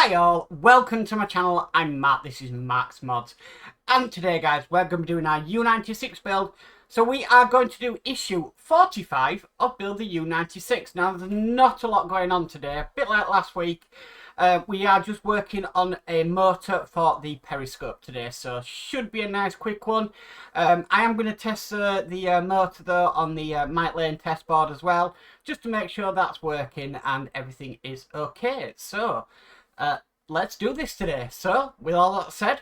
Hi all, welcome to my channel. I'm Matt, this is Mark's Mods. And today guys, we're going to be doing our U96 build. So we are going to do issue 45 of Build the U96. Now there's not a lot going on today, a bit like last week. We are just working on a motor for the periscope today, so should be a nice quick one. I am going to test the motor though on the Mike Lane test board as well, just to make sure that's working and everything is okay. So let's do this today. So with all that said,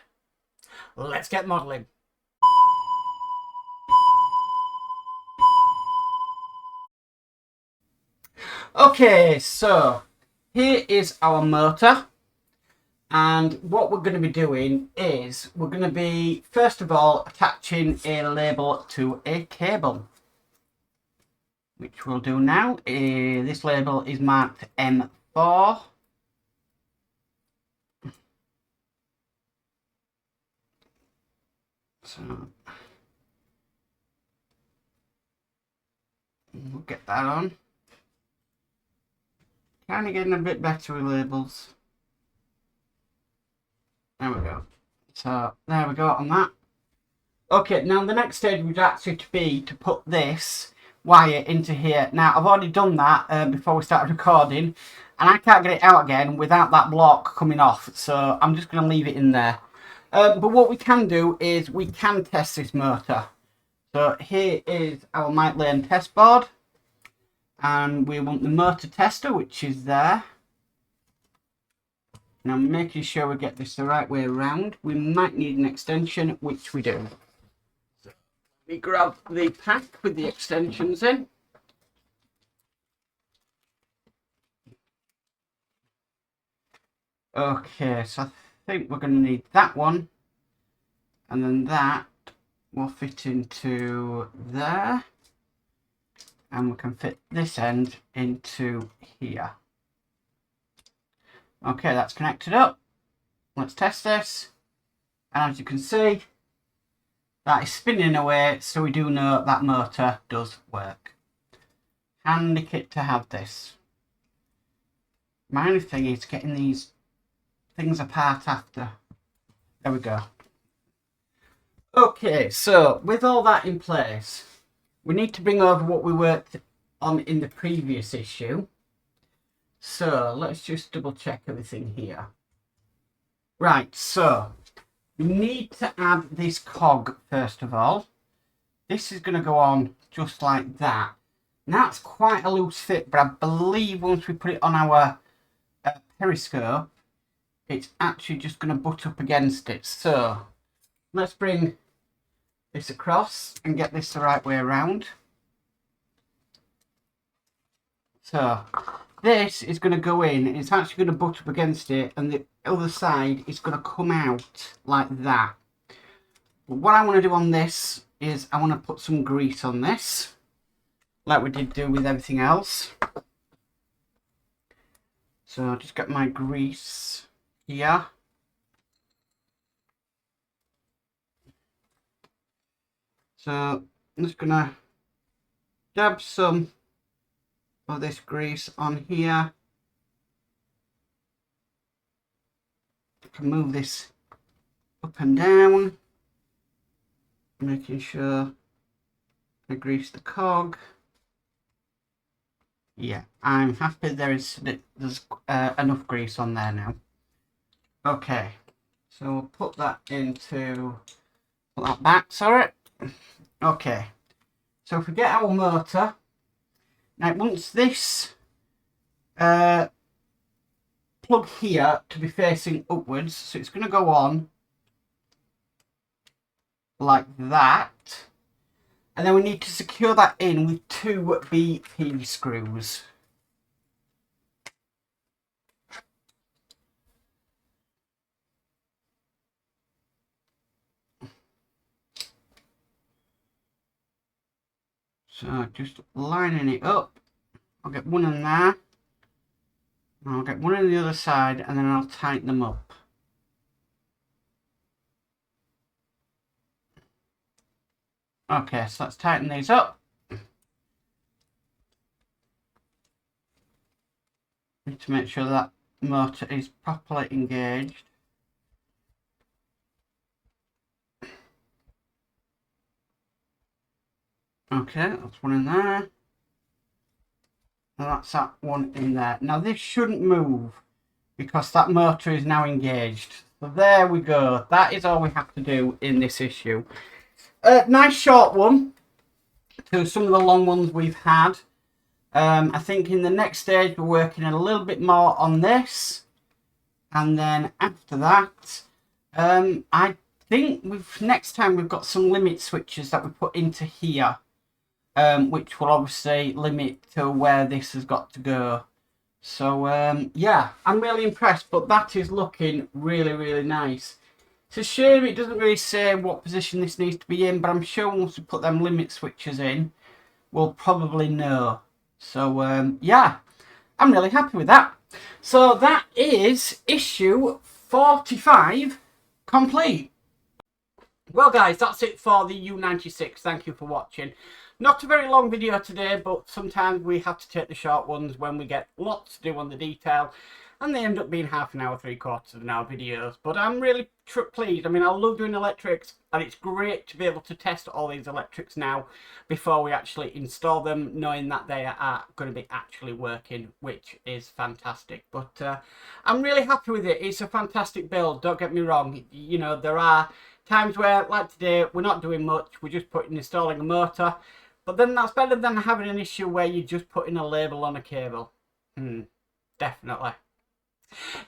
let's get modelling. Okay, so here is our motor, and what we're going to be doing is we're going to be first of all attaching a label to a cable, which we'll do now. This label is marked M4. So we'll get that on. Kind of getting a bit better with labels. There we go. So there we go on that. Okay, now the next stage would actually be to put this wire into here. Now I've already done that before we started recording, and I can't get it out again without that block coming off, so I'm just going to leave it in there. But what we can do is we can test this motor. So here is our Mike Lane test board, and we want the motor tester, which is there. Now making sure we get this the right way around. We might need an extension, which we do. So let me grab the pack with the extensions in. Okay, so I think we're going to need that one, and then that will fit into there, and we can fit this end into here. Okay, that's connected up. Let's test this, and as you can see, that is spinning away, so we do know that motor does work. Handy kit to have this. My only thing is getting these things apart after. There we go. Okay, so with all that in place, we need to bring over what we worked on in the previous issue. So let's just double check everything here. Right, so we need to add this cog first of all. This is going to go on just like that. Now it's quite a loose fit, but I believe once we put it on our periscope, it's actually just going to butt up against it. So let's bring this across and get this the right way around. So this is going to go in, it's actually going to butt up against it, and the other side is going to come out like that. But what I want to do on this is I want to put some grease on this, like we did do with everything else. So I'll just get my grease here. So I'm just going to dab some of this grease on here. I can move this up and down, making sure I grease the cog. Yeah, I'm happy there's enough grease on there now. Okay, so we'll put that back, sorry. Okay, so if we get our motor, now once this plug here to be facing upwards, so it's going to go on like that, and then we need to secure that in with 2 BP screws. So just lining it up. I'll get one in there, and I'll get one on the other side, and then I'll tighten them up. Okay, so let's tighten these up. Need to make sure that motor is properly engaged. Okay, that's one in there. And that's that one in there. Now this shouldn't move because that motor is now engaged. So there we go. That is all we have to do in this issue. Nice short one to some of the long ones we've had. I think in the next stage we're working a little bit more on this. And then after that, I think next time we've got some limit switches that we put into here. Which will obviously limit to where this has got to go. So yeah, I'm really impressed, but that is looking really, really nice. It's a shame it doesn't really say what position this needs to be in, but I'm sure once we put them limit switches in, we'll probably know. So yeah, I'm really happy with that. So that is issue 45 complete. Well guys, that's it for the U96. Thank you for watching. Not a very long video today, but sometimes we have to take the short ones when we get lots to do on the detail, and they end up being half an hour, 3/4 of an hour videos. But I'm really pleased. I mean, I love doing electrics, and it's great to be able to test all these electrics now before we actually install them, knowing that they are going to be actually working, which is fantastic. But I'm really happy with it. It's a fantastic build, don't get me wrong. You know, there are times where, like today, we're not doing much, we're just installing a motor. But then that's better than having an issue where you're just putting a label on a cable. Definitely.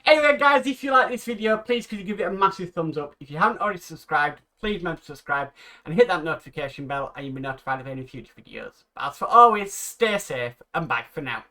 Anyway guys, if you like this video, please could you give it a massive thumbs up. If you haven't already subscribed, please remember to subscribe and hit that notification bell and you'll be notified of any future videos. But as for always, stay safe and bye for now.